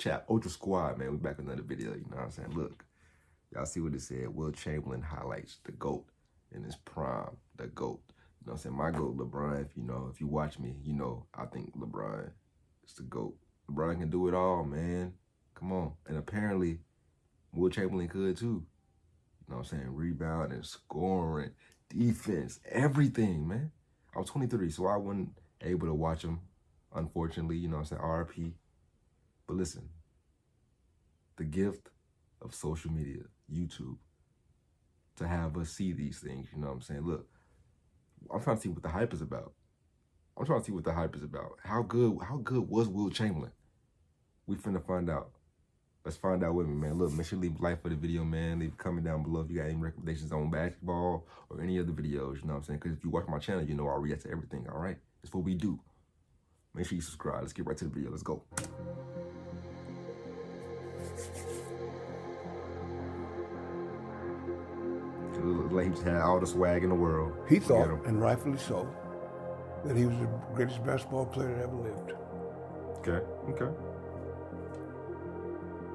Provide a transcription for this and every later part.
chat, Ultra Squad, man. We back with another video, you know what I'm saying? Look, y'all see what it said. Wilt Chamberlain highlights the GOAT in his prime, the GOAT. You know what I'm saying? My GOAT, LeBron, if you watch me, you know I think LeBron is the GOAT. LeBron can do it all, man. Come on. And apparently, Wilt Chamberlain could too. You know what I'm saying? Rebounding, scoring, defense, everything, man. I was 23, so I wasn't able to watch him, unfortunately, you know what I'm saying? RIP. But listen, the gift of social media, YouTube, to have us see these things, you know what I'm saying? Look, I'm trying to see what the hype is about. How good was Wilt Chamberlain? We finna find out. Let's find out with me, man. Look, make sure you leave a like for the video, man. Leave a comment down below if you got any recommendations on basketball or any other videos, you know what I'm saying? Because if you watch my channel, you know I react to everything, all right? That's what we do. Make sure you subscribe. Let's get right to the video. Let's go. It looked like he just had all the swag in the world. He thought, and rightfully so, that he was the greatest basketball player that ever lived. Okay.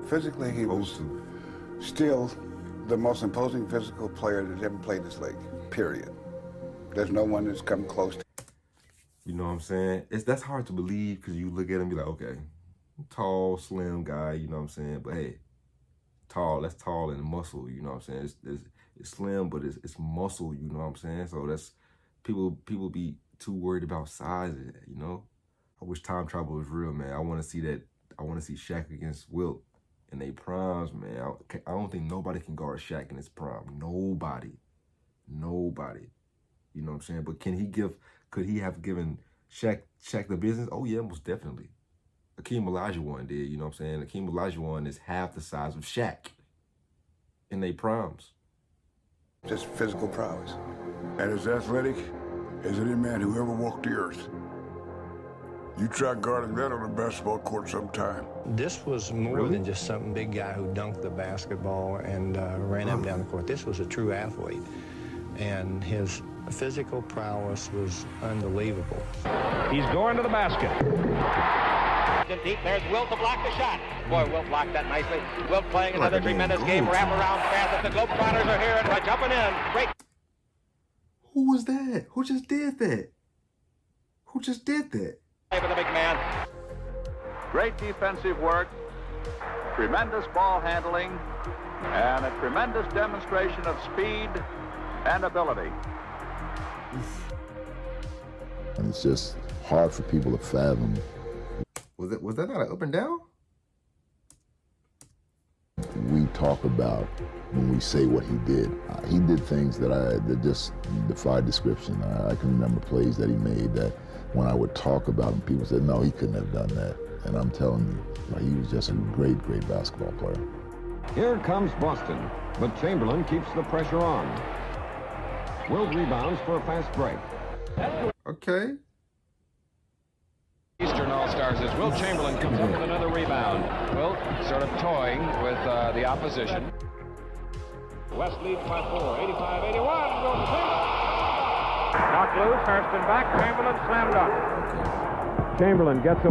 Physically, he was still the most imposing physical player that's ever played this league, period. There's no one that's come close to. You know what I'm saying? That's hard to believe because you look at him and be like, okay, tall, slim guy, you know what I'm saying? But hey, that's tall and muscle, you know what I'm saying? It's slim, but it's muscle, you know what I'm saying? So that's, people be too worried about size, you know? I wish time travel was real, man. I want to see that. I want to see Shaq against Wilt in their primes, man. I don't think nobody can guard Shaq in his prime. Nobody. You know what I'm saying? But could he have given Shaq the business? Oh yeah, most definitely. Akeem Olajuwon did, you know what I'm saying? Akeem Olajuwon is half the size of Shaq in their primes. Just physical prowess. And as athletic as any man who ever walked the earth. You try guarding that on a basketball court sometime. This was more than just some big guy who dunked the basketball and ran up and down the court. This was a true athlete. And his physical prowess was unbelievable. He's going to the basket. Deep, there's Wilt to block the shot. Boy, Wilt blocked that nicely. Wilt playing another tremendous game. Wrap around pass. The Globetrotters are here and by jumping in. Great. Who was that? Who just did that? Play for the big man. Great defensive work, tremendous ball handling, and a tremendous demonstration of speed and ability. And it's just hard for people to fathom. Was that not an up and down? We talk about when we say what he did. He did things that just defy description. I can remember plays that he made that when I would talk about him, people said, no, he couldn't have done that. And I'm telling you, he was just a great, great basketball player. Here comes Boston, but Chamberlain keeps the pressure on. Wilt rebounds for a fast break. Okay. Eastern All-Stars as Wilt Chamberlain comes up with another rebound. Wilt sort of toying with the opposition. West leads by 4, 85-81, goes to six. Knocked loose, Hurston back, Chamberlain slam dunk. Chamberlain gets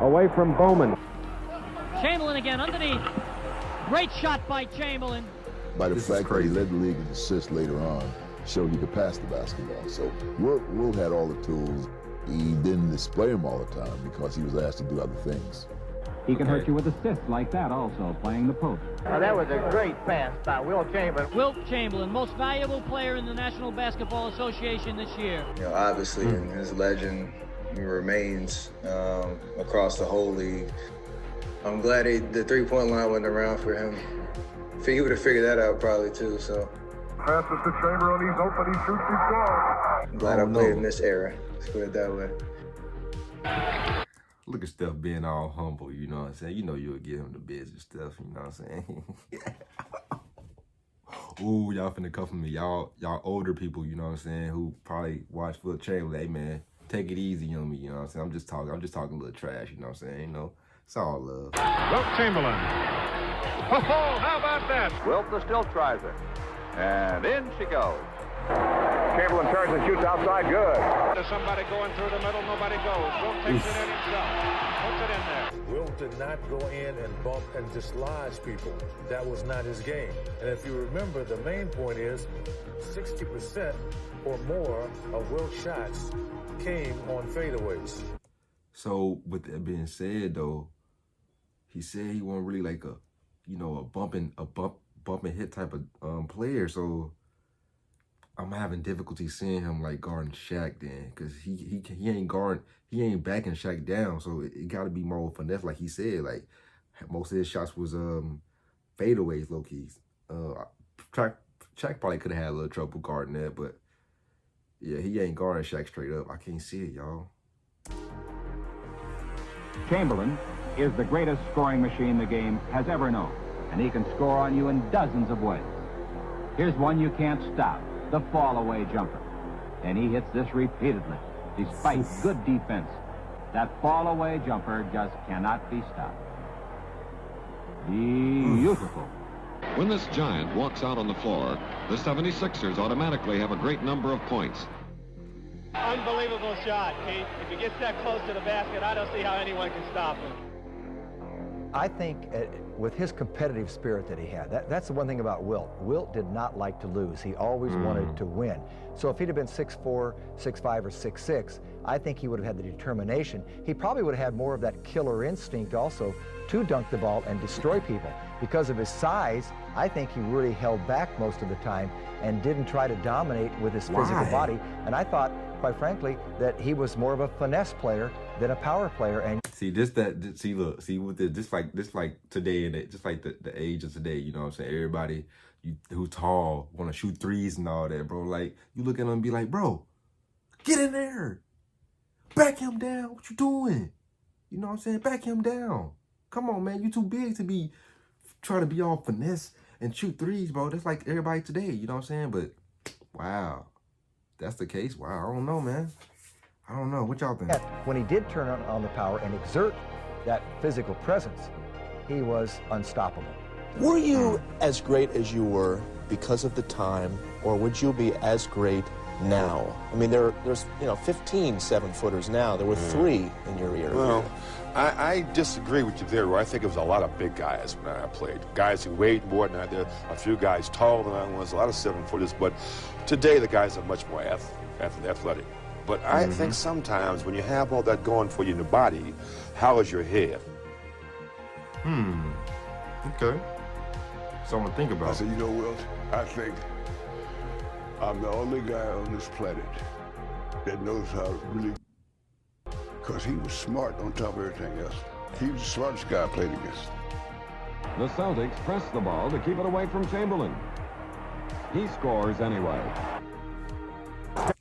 away from Bowman. Chamberlain again underneath. Great shot by Chamberlain. By the fact that he led the league in assists later on, showed he could pass the basketball. So Wilt had all the tools. He didn't display them all the time because he was asked to do other things. He can hurt you with assists like that also, playing the post. That was a great pass by Wilt Chamberlain. Wilt Chamberlain, most valuable player in the National Basketball Association this year. You know, obviously, and his legend remains across the whole league. I'm glad the three-point line wasn't around for him. He would have figured that out probably too, so. Passes to Chamberlain, he's open, he shoots, he scores. I'm glad I played in this era, let's put it that way. Look at Steph being all humble, you know what I'm saying? You know you would give him the business stuff, you know what I'm saying? Ooh, y'all finna come for me. Y'all older people, you know what I'm saying, who probably watch Wilt Chamberlain. Hey man, take it easy on me, you know what I'm saying? I'm just talking a little trash, you know what I'm saying? You know, it's all love. Wilt Chamberlain. Oh, how about that? Wilt still tries it. And in she goes. Chamberlain turns and shoots outside. Good. There's somebody going through the middle. Nobody goes. Wilt takes it in himself. Puts it in there. Wilt did not go in and bump and dislodge people. That was not his game. And if you remember, the main point is 60% or more of Wilt's shots came on fadeaways. So with that being said, though, he said he wasn't really like a bump and hit type of player. So I'm having difficulty seeing him like guarding Shaq then, because he ain't backing Shaq down. So it got to be more finesse, like he said. Like most of his shots was fadeaways, low keys. Shaq probably could have had a little trouble guarding that, but yeah, he ain't guarding Shaq straight up. I can't see it, y'all. Chamberlain is the greatest scoring machine the game has ever known, and he can score on you in dozens of ways. Here's one you can't stop, the fall-away jumper. And he hits this repeatedly, despite good defense. That fall-away jumper just cannot be stopped. Beautiful. When this giant walks out on the floor, the 76ers automatically have a great number of points. Unbelievable shot, Keith. If he gets that close to the basket, I don't see how anyone can stop him. I think with his competitive spirit that he had, that's the one thing about Wilt. Wilt did not like to lose. He always wanted to win. So if he'd have been 6'4", 6'5", or 6'6", I think he would have had the determination. He probably would have had more of that killer instinct also to dunk the ball and destroy people. Because of his size, I think he really held back most of the time and didn't try to dominate with his physical body. And I thought, quite frankly, that he was more of a finesse player than a power player. And this like today, and just like the age of today, you know what I'm saying? Everybody who's tall want to shoot threes and all that, bro. Like, you look at him and be like, bro, get in there, back him down. What you doing? You know what I'm saying? Back him down. Come on, man. You too big to be trying to be all finesse and shoot threes, bro. That's like everybody today. You know what I'm saying? But wow, that's the case. Wow, I don't know, man. I don't know. What y'all think? When he did turn on the power and exert that physical presence, he was unstoppable. Were you as great as you were because of the time, or would you be as great now? I mean, there's 15 7-footers now. There were 3 in your era. Well, I disagree with you there. I think it was a lot of big guys when I played. Guys who weighed more than I did. A few guys taller than I was. A lot of 7-footers. But today the guys are much more athletic. But I think sometimes when you have all that going for you in the body, how is your head? Okay. Something to think about. I said, you know, Wilt, I think I'm the only guy on this planet that knows how to really, because he was smart on top of everything else. He was the smartest guy I played against. The Celtics press the ball to keep it away from Chamberlain. He scores anyway.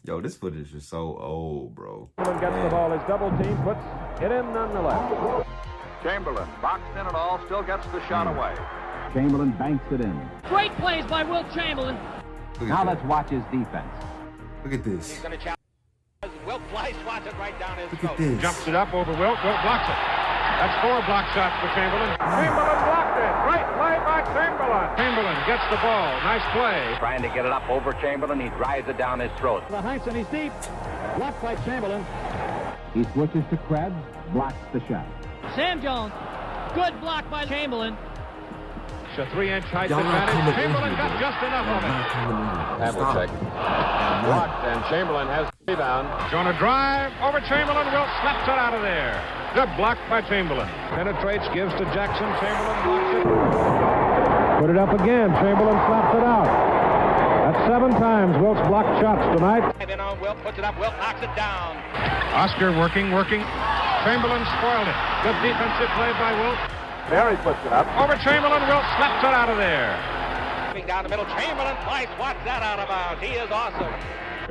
Yo, this footage is so old, bro. Chamberlain gets the ball. His double team puts it in nonetheless. Chamberlain, boxed in and all, still gets the shot away. Chamberlain banks it in. Great plays by Wilt Chamberlain. Now let's watch his defense. Look at this. He's going to challenge. Wilt fly swats it right down his Look throat. at this. Jumps it up over Wilt. Wilt blocks it. That's 4 block shots for Chamberlain. Chamberlain blocked it. Great play by Chamberlain. Chamberlain gets the ball. Nice play. Trying to get it up over Chamberlain. He drives it down his throat. The Heights, and he's deep. Blocked by Chamberlain. He switches to Krebs, blocks the shot. Sam Jones. Good block by Chamberlain. A 3-inch height advantage. Chamberlain got just enough of it. Havlicek blocked, and Chamberlain has the rebound. Jonah drive over Chamberlain. Wilt slaps it out of there. Good block by Chamberlain. Penetrates, gives to Jackson. Chamberlain blocks it. Put it up again. Chamberlain slaps it out. That's 7 times Wilt's blocked shots tonight. In on Wilt, puts it up. Wilt knocks it down. Oscar working. Chamberlain spoiled it. Good defensive play by Wilt. Barry puts it up. Over Chamberlain. Wilt slaps it out of there. Down the middle. Chamberlain fly swats that out of bounds. He is awesome.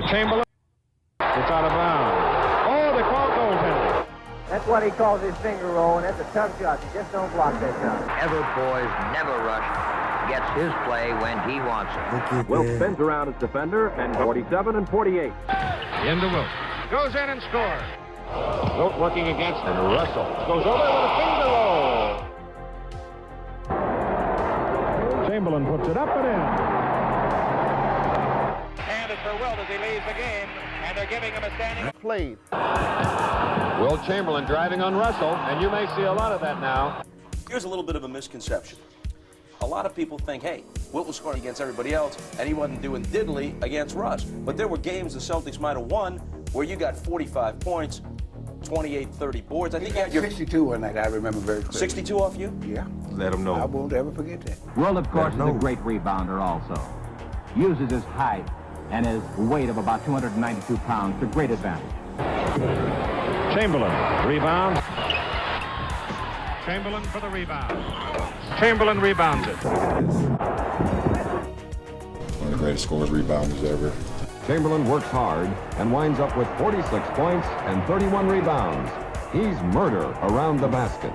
Chamberlain. It's out of bounds. Oh, they call goaltending. That's what he calls his finger roll, and that's a tough shot. You just don't block that shot. Ever boys never rush. Gets his play when he wants it. Wilt spins around his defender, and 47 and 48. Into Wilt. Goes in and scores. Wilt working against and Russell. Goes over with a finger roll. Chamberlain puts it up and in. And advantage for Wilt as he leaves the game, and they're giving him a standing played. Wilt Chamberlain driving on Russell, and you may see a lot of that now. Here's a little bit of a misconception. A lot of people think, hey, Wilt was scoring against everybody else, and he wasn't doing diddly against Russ. But there were games the Celtics might have won where you got 45 points, 28, 30 boards. I think you had your 62 one night, I remember very clearly. 62 off you? Yeah. Let him know. I won't ever forget that. Wilt, of course, is a great rebounder also. Uses his height and his weight of about 292 pounds to great advantage. Chamberlain rebounds. Chamberlain for the rebound. Chamberlain rebounds it. One of the greatest scorers, rebounders ever. Chamberlain works hard and winds up with 46 points and 31 rebounds. He's murder around the basket.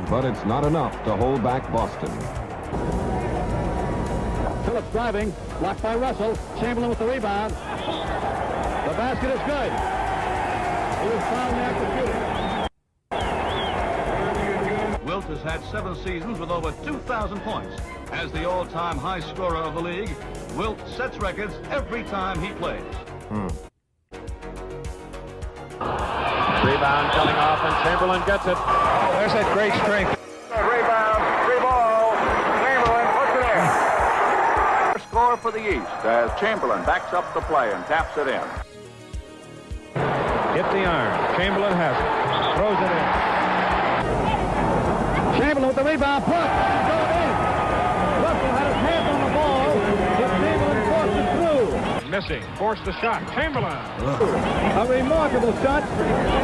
But it's not enough to hold back Boston. Phillips driving, blocked by Russell. Chamberlain with the rebound. The basket is good. He was fouled after shooting. Wilt has had 7 seasons with over 2,000 points. As the all-time high scorer of the league, Wilt sets records every time he plays. Rebound coming off, and Chamberlain gets it. Oh, there's that great strength. Rebound, free ball. Chamberlain puts it in. Score for the East as Chamberlain backs up the play and taps it in. Hit the iron. Chamberlain has it. Throws it in. Chamberlain with the rebound, put, go in. Russell had his hands on the ball, but Chamberlain forced it through. Missing. Forced the shot. Chamberlain. A remarkable shot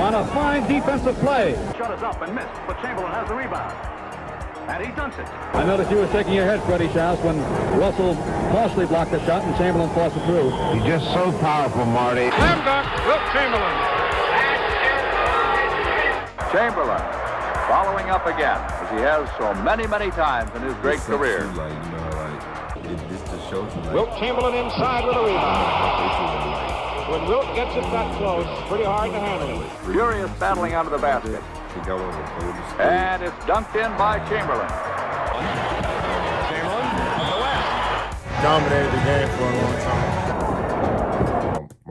on a fine defensive play. Shot is up and missed, but Chamberlain has the rebound. And he dunks it. I noticed you were shaking your head, Freddie Schaus, when Russell partially blocked the shot and Chamberlain forced it through. He's just so powerful, Marty. Slam dunk. Wilt Chamberlain. Chamberlain following up again, as he has so many, many times in his great career. Like, you know, like, this just shows you, like, Wilt Chamberlain inside with a rebound. When Wilt gets it that close, pretty hard to handle it. Furious battling out of the basket. And it's dunked in by Chamberlain. Chamberlain of the West. Dominated the game for a long time.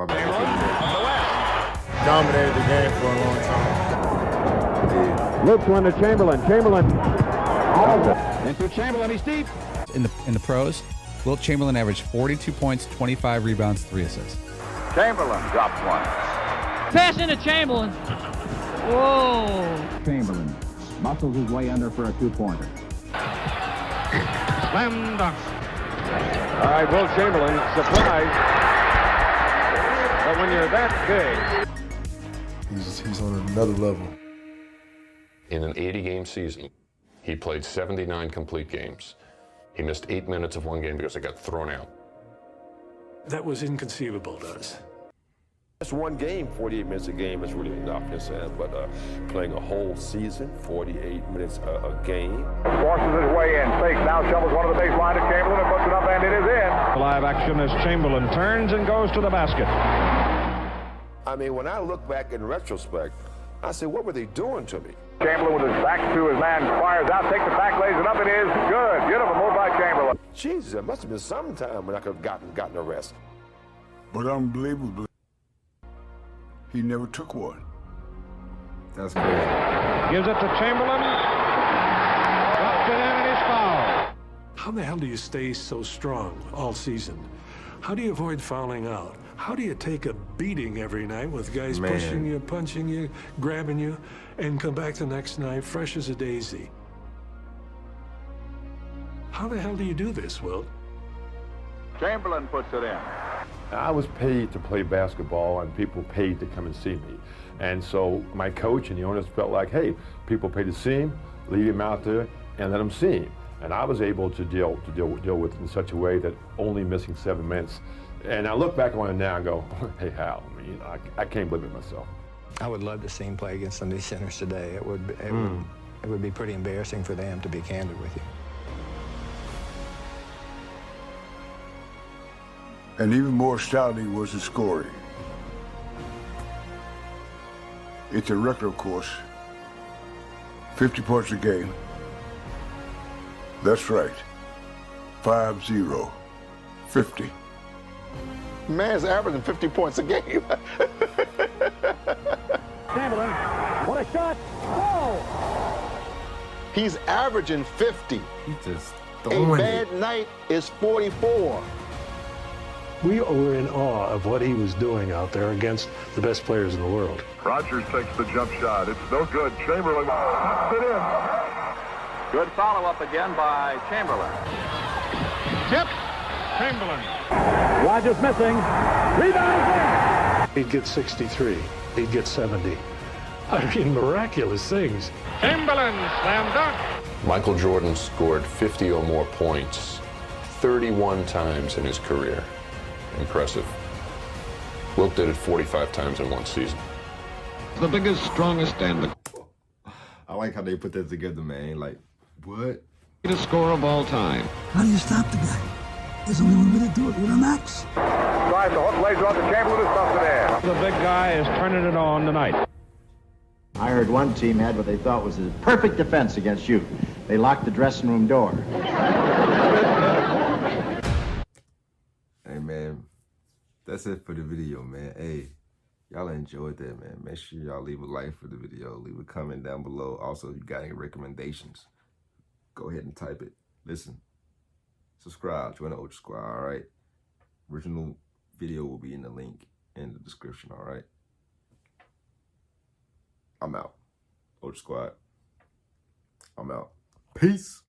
Chamberlain of the West. Dominated the game for a long time. Loops one to Chamberlain. Chamberlain. Into Chamberlain, he's deep. In the pros, Wilt Chamberlain averaged 42 points, 25 rebounds, 3 assists. Chamberlain drops one. Pass into Chamberlain. Whoa. Chamberlain muscles his way under for a 2-pointer. Slam dunk. All right, Wilt Chamberlain, surprised. But when you're that big. He's on another level. In an 80-game season, he played 79 complete games. He missed 8 minutes of one game because it got thrown out. That was inconceivable to us. Just one game, 48 minutes a game is really enough, but playing a whole season, 48 minutes a game. Forces his way in, fakes, now shovels one of the baseline to Chamberlain and puts it up, and it is in. Live action as Chamberlain turns and goes to the basket. I mean, when I look back in retrospect, I say, what were they doing to me? Chamberlain with his back to his man, fires out, takes it back, lays it up, it is good. Beautiful move by Chamberlain. Jesus, there must have been some time when I could have gotten a rest. But unbelievably, he never took one. That's crazy. Gives it to Chamberlain. Drops it in and he's fouled. How the hell do you stay so strong all season? How do you avoid fouling out? How do you take a beating every night with guys pushing you, punching you, grabbing you, and come back the next night fresh as a daisy? How the hell do you do this, Wilt? Chamberlain puts it in. I was paid to play basketball and people paid to come and see me. And so my coach and the owners felt like, hey, people pay to see him, leave him out there and let him see him. And I was able to deal with it in such a way that only missing 7 minutes. And I look back on it now and go, hey, Hal, I mean, I can't believe it myself. I would love to see him play against some of these centers today. It would be pretty embarrassing for them, to be candid with you. And even more astounding was the scoring. It's a record, of course. 50 points a game. That's right. 5-0. 50. Man's averaging 50 points a game. Chamberlain, what a shot! Goal! He's averaging 50. He just A throwing bad it. night is 44. We were in awe of what he was doing out there against the best players in the world. Rogers takes the jump shot. It's no good. Chamberlain puts it in. Good follow-up again by Chamberlain. Tip. Chamberlain. Rogers missing. Rebound. He'd get 63. He'd get 70. I mean, miraculous things. Chamberlain slam dunk. Michael Jordan scored 50 or more points 31 times in his career. Impressive. Wilt did it 45 times in one season. The biggest, strongest, and the I like how they put that together, man. Like, what? greatest scorer of all time. How do you stop the guy? There's only one way to do it with an axe. Drives the hook, lays off the Chamberlain, who stuffs it in. The big guy is turning it on tonight. I heard one team had what they thought was a perfect defense against you. They locked the dressing room door. Hey, man. That's it for the video, man. Hey, y'all enjoyed that, man. Make sure y'all leave a like for the video. Leave a comment down below. Also, if you got any recommendations, go ahead and type it. Listen, subscribe. Join the Ultra Squad, all right? Original video will be in the link in the description, all right? I'm out. Ultra Squad. I'm out. Peace.